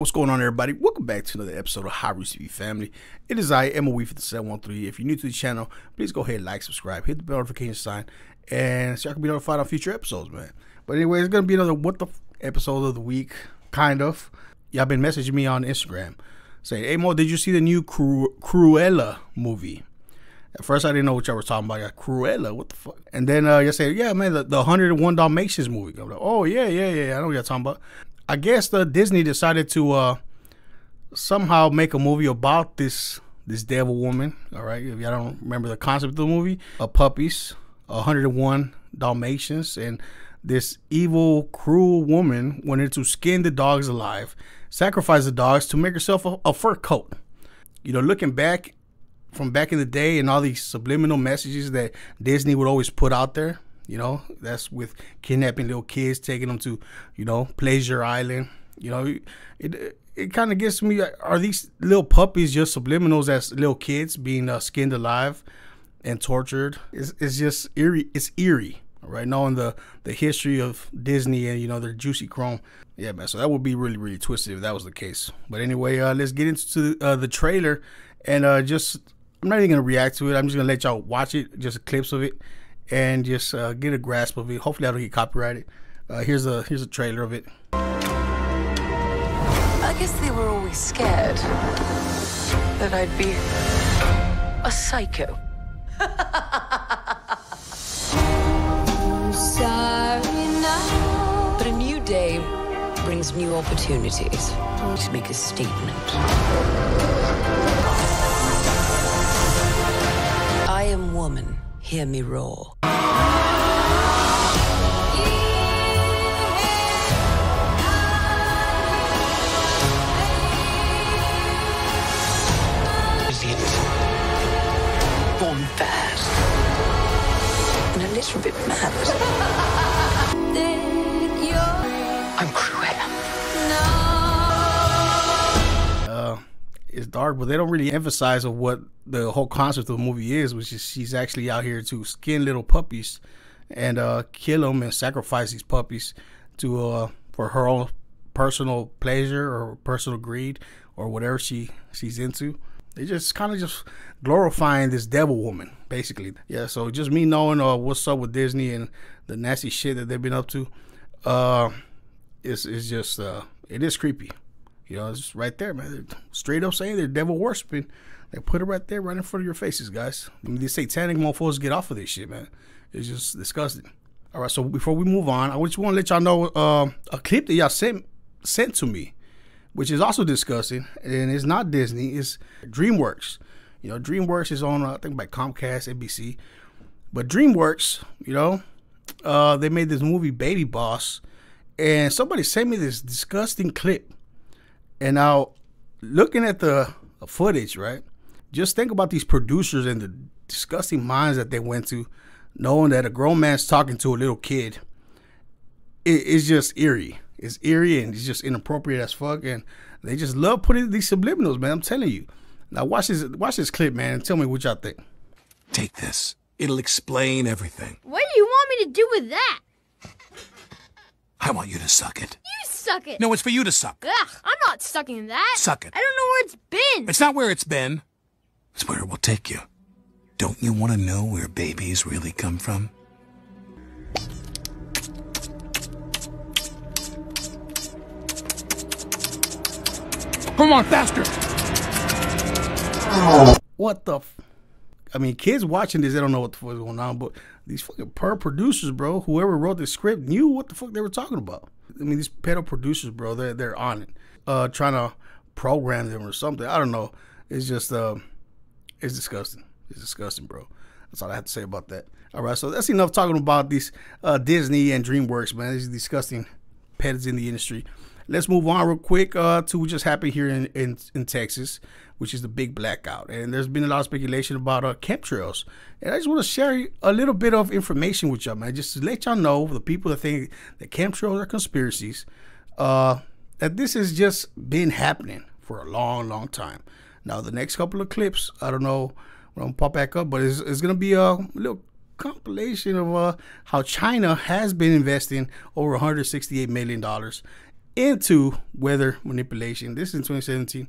What's going on, everybody? Welcome back to another episode of High Roots TV Family. It is I, MOE5713. If you're new to the channel, please go ahead, like, subscribe, hit the bell notification sign, and so I can be notified on future episodes, man. But anyway, it's going to be another What the episode of the week, kind of. Y'all been messaging me on Instagram saying, hey, Mo, did you see the new Cruella movie? At first, I didn't know what y'all were talking about. Like, Cruella, what the fuck? And then you said, yeah, man, the 101 Dalmatians movie. I'm like, oh, yeah, I know what y'all talking about. I guess Disney decided to somehow make a movie about this devil woman. All right, if y'all don't remember the concept of the movie, puppies, 101 Dalmatians, and this evil, cruel woman wanted to skin the dogs alive, sacrifice the dogs to make herself a fur coat. You know, looking back from back in the day and all these subliminal messages that Disney would always put out there. You know, that's with kidnapping little kids, taking them to, you know, Pleasure Island. You know, it kind of gets me. Are these little puppies just subliminals as little kids being skinned alive and tortured? It's just eerie. It's eerie, right? Knowing the history of Disney and, you know, their juicy chrome. Yeah, man. So that would be really, really twisted if that was the case. But anyway, let's get into the trailer and just, I'm not even going to react to it. I'm just going to let y'all watch it, just clips of it, and just get a grasp of it. Hopefully I don't get copyrighted. Here's a trailer of it. I guess they were always scared that I'd be a psycho. Sorry now. But a new day brings new opportunities to make a statement. I am woman. Hear me roar. Born fast and a little bit mad. I'm Cruella. It's dark, but they don't really emphasize of what the whole concept of the movie is, which is she's actually out here to skin little puppies and kill them and sacrifice these puppies to for her own personal pleasure or personal greed or whatever she's into. They just kind of just glorifying this devil woman, basically. Yeah, so just me knowing what's up with Disney and the nasty shit that they've been up to, it's just it is creepy. You know, it's right there, man. They're straight up saying they're devil worshiping. They put it right there, right in front of your faces, guys. I mean, these satanic mofos get off of this shit, man. It's just disgusting. All right, so before we move on, I just want to let y'all know a clip that y'all sent to me, which is also disgusting, and it's not Disney, it's DreamWorks. You know, DreamWorks is on, I think, by Comcast, NBC. But DreamWorks, you know, they made this movie, Baby Boss, and somebody sent me this disgusting clip. And now, looking at the footage, right, just think about these producers and the disgusting minds that they went to, knowing that a grown man's talking to a little kid. It's just eerie. It's eerie and it's just inappropriate as fuck. And they just love putting these subliminals, man. I'm telling you. Now, watch this clip, man, and tell me what y'all think. Take this. It'll explain everything. What do you want me to do with that? I want you to suck it. You suck it. No, it's for you to suck. Ugh, I'm not sucking that. Suck it. I don't know where it's been. It's not where it's been. It's where it will take you. Don't you want to know where babies really come from? Come on, faster! What the I mean, kids watching this, they don't know what the fuck is going on, but these fucking producers, bro, whoever wrote the script knew what the fuck they were talking about. I mean, these pedo producers, bro, they're on it, trying to program them or something. I don't know. It's just, it's disgusting. It's disgusting, bro. That's all I have to say about that. All right, so that's enough talking about these Disney and DreamWorks, man. These disgusting pedos in the industry. Let's move on real quick to what just happened here in Texas, which is the big blackout. And there's been a lot of speculation about chemtrails. And I just want to share a little bit of information with y'all, man, just to let y'all know, the people that think that chemtrails are conspiracies, that this has just been happening for a long, long time. Now, the next couple of clips, I don't know when I'm going to pop back up, but it's going to be a little compilation of how China has been investing over $168 million into weather manipulation. This is in 2017.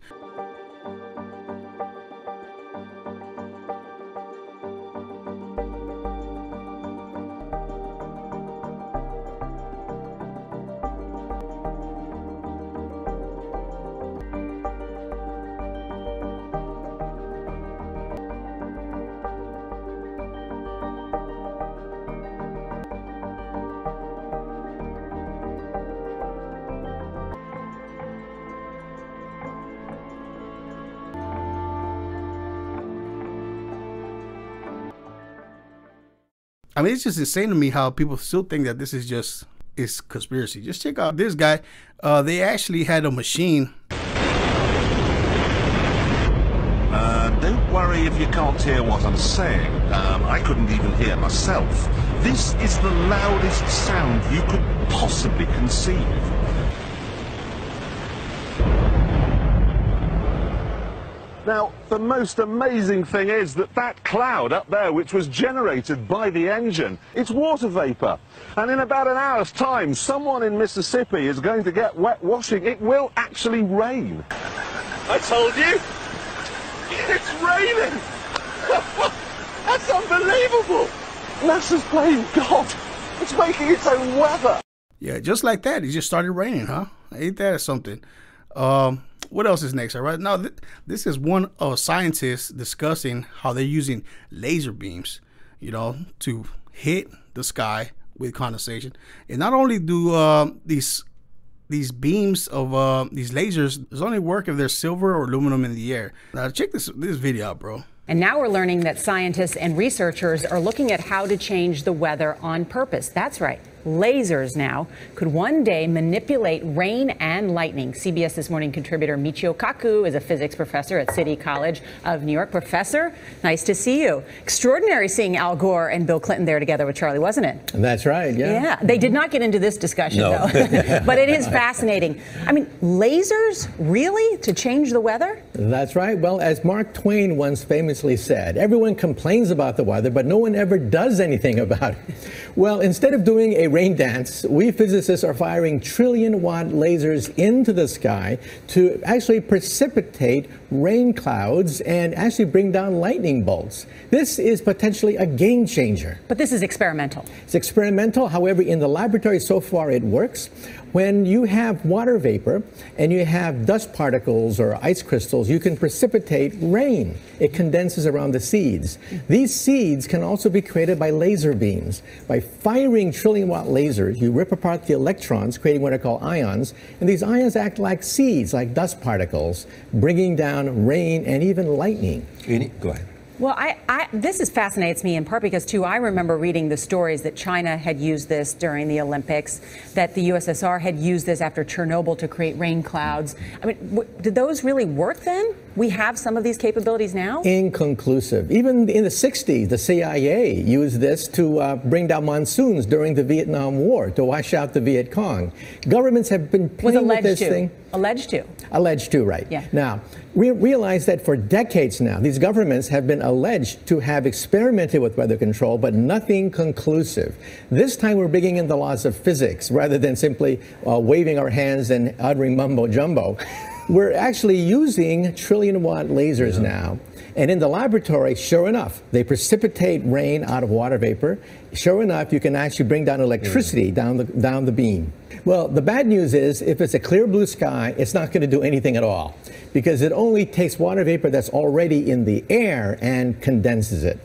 I mean, it's just insane to me how people still think that this is just conspiracy. Just check out this guy. They actually had a machine. Don't worry if you can't hear what I'm saying. I couldn't even hear myself. This is the loudest sound you could possibly conceive. Now, the most amazing thing is that that cloud up there, which was generated by the engine, it's water vapor. And in about an hour's time, someone in Mississippi is going to get wet washing. It will actually rain. I told you, it's raining. That's unbelievable. NASA's playing God. It's making its own weather. Yeah, just like that, it just started raining, huh? Ain't that something? What else is next? All right, now this is one of scientists discussing how they're using laser beams, you know, to hit the sky with condensation. And not only do these beams of these lasers only work if there's silver or aluminum in the air. Now check this video out, bro. And now we're learning that scientists and researchers are looking at how to change the weather on purpose. That's right. Lasers now could one day manipulate rain and lightning. CBS This Morning contributor Michio Kaku is a physics professor at City College of New York. Professor, nice to see you. Extraordinary seeing Al Gore and Bill Clinton there together with Charlie, wasn't it? That's right, yeah. Yeah, they did not get into this discussion, though. But it is fascinating. I mean, lasers, really, to change the weather? That's right. Well, as Mark Twain once famously said, everyone complains about the weather, but no one ever does anything about it. Well, instead of doing a rain dance, we physicists are firing trillion-watt lasers into the sky to actually precipitate rain clouds and actually bring down lightning bolts. This is potentially a game changer. But this is experimental. It's experimental. However, in the laboratory so far it works. When you have water vapor and you have dust particles or ice crystals, you can precipitate rain. It condenses around the seeds. These seeds can also be created by laser beams. By firing trillion-watt lasers, you rip apart the electrons, creating what are called ions, and these ions act like seeds, like dust particles, bringing down rain and even lightning. Go ahead. Well, this fascinates me in part because, too, I remember reading the stories that China had used this during the Olympics, that the USSR had used this after Chernobyl to create rain clouds. I mean, did those really work then? We have some of these capabilities now? Inconclusive. Even in the 60s, the CIA used this to bring down monsoons during the Vietnam War, to wash out the Viet Cong. Governments have been playing with this thing. Alleged to. Alleged to, right. Yeah. Now, we realize that for decades now, these governments have been alleged to have experimented with weather control, but nothing conclusive. This time we're bringing in the laws of physics rather than simply waving our hands and uttering mumbo jumbo. We're actually using trillion-watt lasers now. And in the laboratory, sure enough, they precipitate rain out of water vapor. Sure enough, you can actually bring down electricity down the beam. Well, the bad news is, if it's a clear blue sky, it's not going to do anything at all, because it only takes water vapor that's already in the air and condenses it.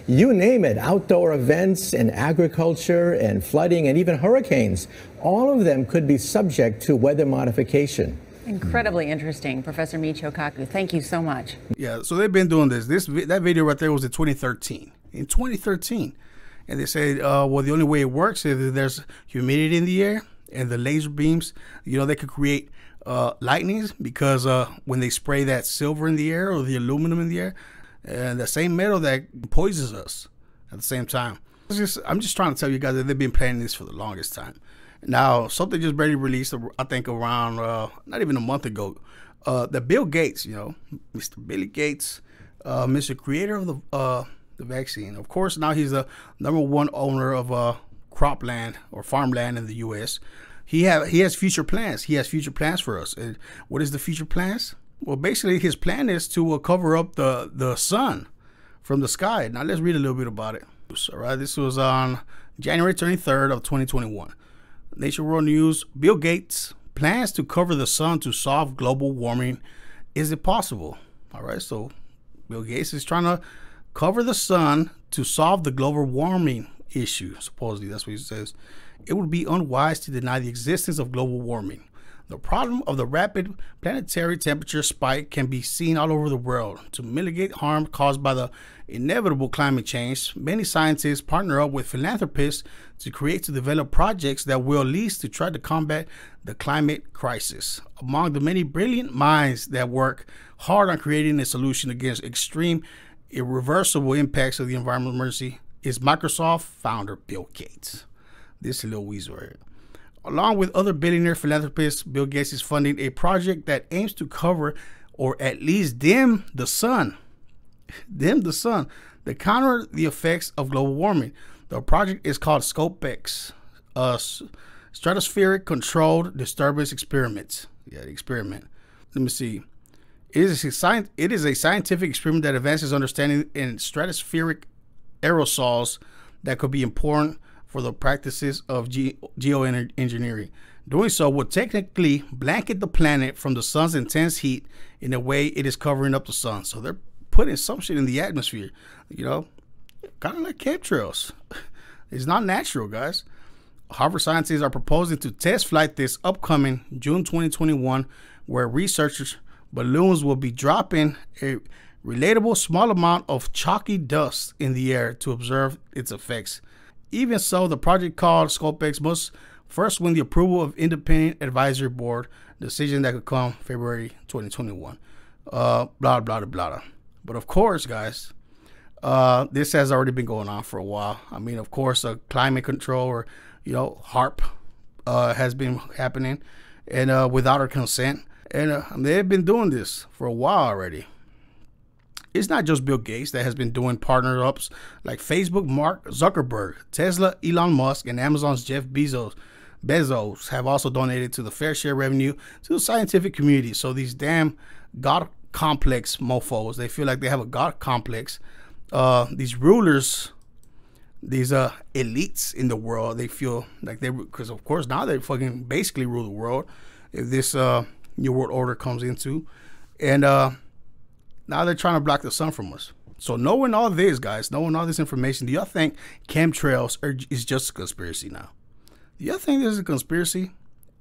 You name it, outdoor events and agriculture and flooding and even hurricanes, all of them could be subject to weather modification. Incredibly interesting, Professor Michio Kaku. Thank you so much. Yeah, so they've been doing this. That video right there was in 2013. In 2013. And they said, well, the only way it works is if there's humidity in the air and the laser beams, you know, they could create lightnings, because when they spray that silver in the air or the aluminum in the air, and the same metal that poisons us at the same time. I'm just trying to tell you guys that they've been planning this for the longest time. Now, something just barely released, I think around, not even a month ago, that Bill Gates, you know, Mr. Billy Gates, Mr. Creator of the the vaccine. Of course, now he's the #1 owner of cropland or farmland in the U.S. He has future plans. He has future plans for us. And what is the future plans? Well, basically, his plan is to cover up the sun from the sky. Now, let's read a little bit about it. All right, this was on January 23rd of 2021. Nature World News, Bill Gates plans to cover the sun to solve global warming. Is it possible? All right, so Bill Gates is trying to cover the sun to solve the global warming issue. Supposedly, that's what he says. It would be unwise to deny the existence of global warming. The problem of the rapid planetary temperature spike can be seen all over the world. To mitigate harm caused by the inevitable climate change, many scientists partner up with philanthropists to develop projects that will lead to try to combat the climate crisis. Among the many brilliant minds that work hard on creating a solution against extreme, irreversible impacts of the environmental emergency is Microsoft founder Bill Gates. This little weasel right here. Along with other billionaire philanthropists, Bill Gates is funding a project that aims to cover or at least dim the sun to counter the effects of global warming. The project is called SCOPEX, Stratospheric Controlled Disturbance Experiments. Yeah, the experiment. Let me see. It is a scientific experiment that advances understanding in stratospheric aerosols that could be important for the practices of geoengineering. Doing so would technically blanket the planet from the sun's intense heat in the way it is covering up the sun. So they're putting some shit in the atmosphere, you know, kind of like chemtrails. It's not natural, guys. Harvard scientists are proposing to test flight this upcoming June 2021, where researchers balloons will be dropping a relatable small amount of chalky dust in the air to observe its effects. Even so, the project called SCOPEX must first win the approval of independent advisory board, decision that could come February 2021. Blah, blah, blah, blah. But of course, guys, this has already been going on for a while. I mean, of course, climate control or, you know, HAARP has been happening and without our consent. And they've been doing this for a while already. It's not just Bill Gates that has been doing partner-ups like Facebook, Mark Zuckerberg, Tesla, Elon Musk, and Amazon's Jeff Bezos have also donated to the fair share revenue to the scientific community. So these damn God complex mofos, they feel like they have a God complex. These rulers, these elites in the world, they feel like because of course now they fucking basically rule the world if this New World Order comes into. And now they're trying to block the sun from us. So knowing all this, guys, knowing all this information, do y'all think chemtrails is just a conspiracy now? Do y'all think this is a conspiracy?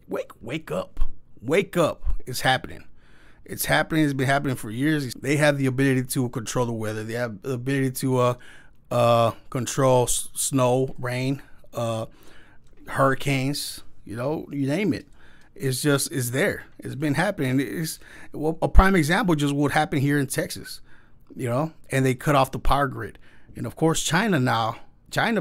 Wake up. Wake up. It's happening. It's happening. It's been happening for years. They have the ability to control the weather. They have the ability to control snow, rain, hurricanes, you know, you name it. It's there. It's been happening. A prime example just what happened here in Texas, you know, and they cut off the power grid. And of course, China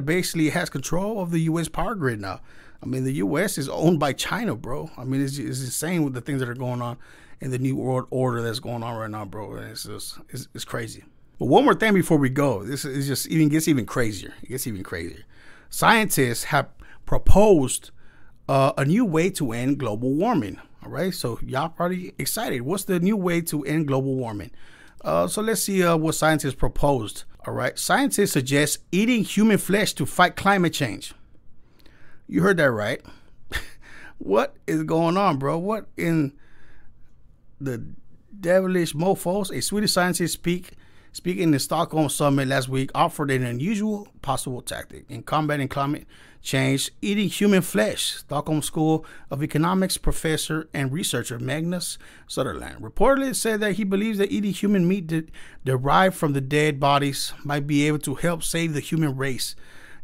basically has control of the U.S. power grid now. I mean, the U.S. is owned by China, bro. I mean, it's insane with the things that are going on in the New World Order that's going on right now, bro. And it's crazy. But one more thing before we go. This is just gets even crazier. It gets even crazier. Scientists have proposed a new way to end global warming. All right, so y'all probably excited. What's the new way to end global warming? So let's see what scientists proposed. All right, scientists suggest eating human flesh to fight climate change. You heard that right. What is going on, bro? What in the devilish mofos? A Swedish scientist speaking in the Stockholm summit last week offered an unusual possible tactic in combating climate change: eating human flesh. Stockholm School of Economics professor and researcher Magnus Sutherland reportedly said that he believes that eating human meat derived from the dead bodies might be able to help save the human race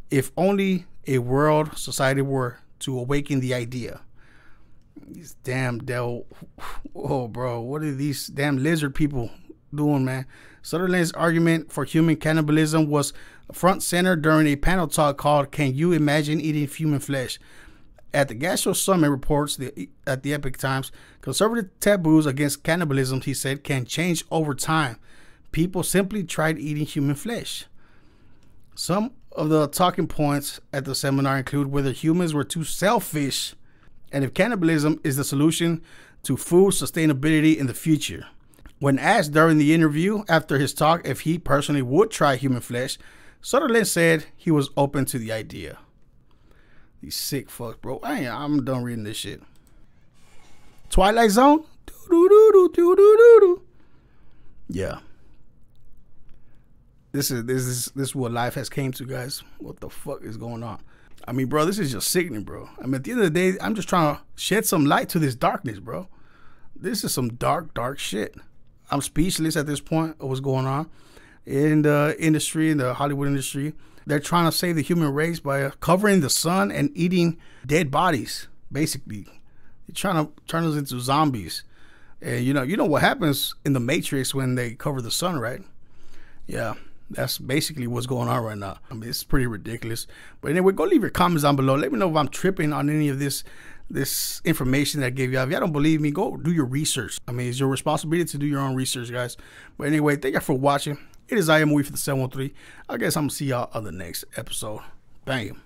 if only a world society were to awaken the idea. These damn devil, oh bro, what are these damn lizard people doing, man? Sutherland's argument for human cannibalism was front center during a panel talk called "Can You Imagine Eating Human Flesh?" At the Gastro Summit, reports at the Epoch Times, conservative taboos against cannibalism, he said, can change over time. People simply tried eating human flesh. Some of the talking points at the seminar include whether humans were too selfish and if cannibalism is the solution to food sustainability in the future. When asked during the interview after his talk if he personally would try human flesh, Sutherland said he was open to the idea. These sick fucks, bro. I'm done reading this shit. Twilight Zone? Yeah. This is what life has came to, guys. What the fuck is going on? I mean, bro, this is just sickening, bro. I mean, at the end of the day, I'm just trying to shed some light to this darkness, bro. This is some dark, dark shit. I'm speechless at this point of what's going on in the industry, in the Hollywood industry. They're trying to save the human race by covering the sun and eating dead bodies, basically. They're trying to turn us into zombies. And you know what happens in the Matrix when they cover the sun, right? Yeah, that's basically what's going on right now. I mean, it's pretty ridiculous. But anyway, go leave your comments down below. Let me know if I'm tripping on any of this information that I gave you. If y'all don't believe me, go do your research. I mean, it's your responsibility to do your own research, guys. But anyway, thank y'all for watching. It is I Am Weed for the 713. I guess I'm gonna see y'all on the next episode. Bam.